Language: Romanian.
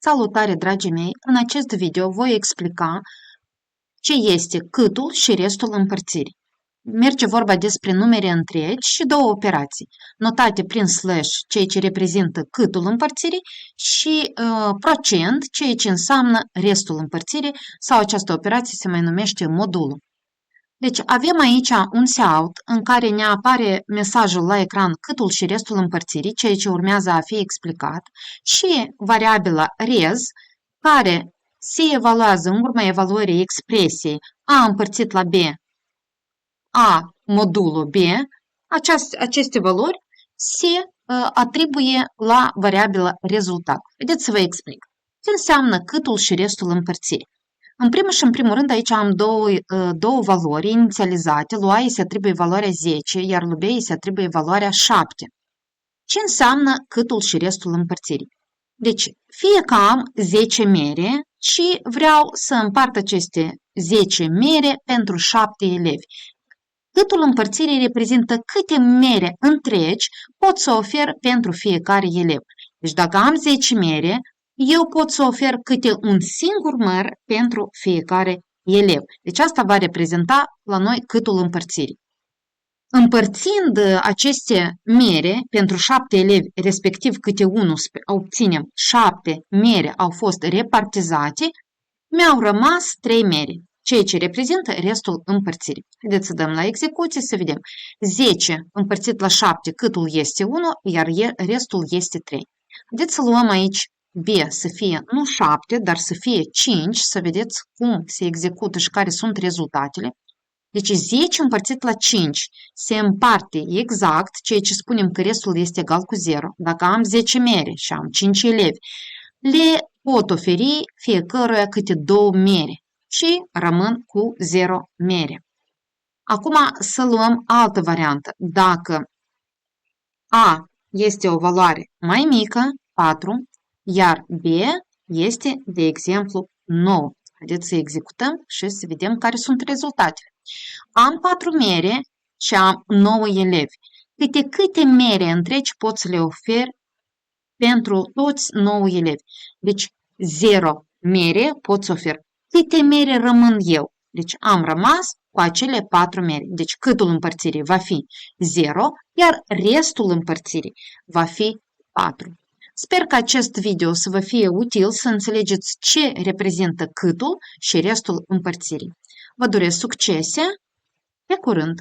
Salutare, dragii mei! În acest video voi explica ce este câtul și restul împărțirii. Merge vorba despre numere întregi și două operații, notate prin slash, ceea ce reprezintă câtul împărțirii, și procent, ceea ce înseamnă restul împărțirii, sau această operație se mai numește modulul. Deci avem aici un seout în care ne apare mesajul la ecran câtul și restul împărțirii, ceea ce urmează a fi explicat, și variabila res, care se evaluează în urma evaluării expresiei a împărțit la b, a modulul b. Aceste valori se atribuie la variabila rezultat. Haideți să vă explic. Ce înseamnă câtul și restul împărțirii? În primul și în primul rând, aici am două valori inițializate. Lui A îi se atribuie valoarea 10, iar lui B îi se atribuie valoarea 7. Ce înseamnă câtul și restul împărțirii? Deci, fie că am 10 mere și vreau să împart aceste 10 mere pentru 7 elevi. Câtul împărțirii reprezintă câte mere întregi pot să ofer pentru fiecare elev. Deci, dacă am 10 mere, eu pot să ofer câte un singur măr pentru fiecare elev. Deci asta va reprezenta la noi câtul împărțirii. Împărțind aceste mere pentru 7 elevi, respectiv câte unul, obținem 7 mere au fost repartizate, mi-au rămas 3 mere, ceea ce reprezintă restul împărțirii. Haideți să dăm la execuție să vedem. 10 împărțit la 7, câtul este 1, iar restul este 3. Haideți să luăm aici B să fie nu 7, dar să fie 5, să vedeți cum se execută și care sunt rezultatele. Deci 10 împărțit la 5 se împarte exact, ceea ce spunem că restul este egal cu 0. Dacă am 10 mere și am 5 elevi, le pot oferi fiecăruia câte 2 mere și rămân cu 0 mere. Acum să luăm altă variantă. Dacă A este o valoare mai mică, 4, iar B este, de exemplu, 9. Haideți să executăm și să vedem care sunt rezultatele. Am 4 mere și am 9 elevi. Câte mere întregi pot să le ofer pentru toți 9 elevi? Deci 0 mere pot să ofer. Câte mere rămân eu? Deci am rămas cu acele 4 mere. Deci câtul împărțirii va fi 0, iar restul împărțirii va fi 4. Sper că acest video să vă fie util să înțelegeți ce reprezintă câtul și restul împărțirii. Vă doresc succese! Pe curând!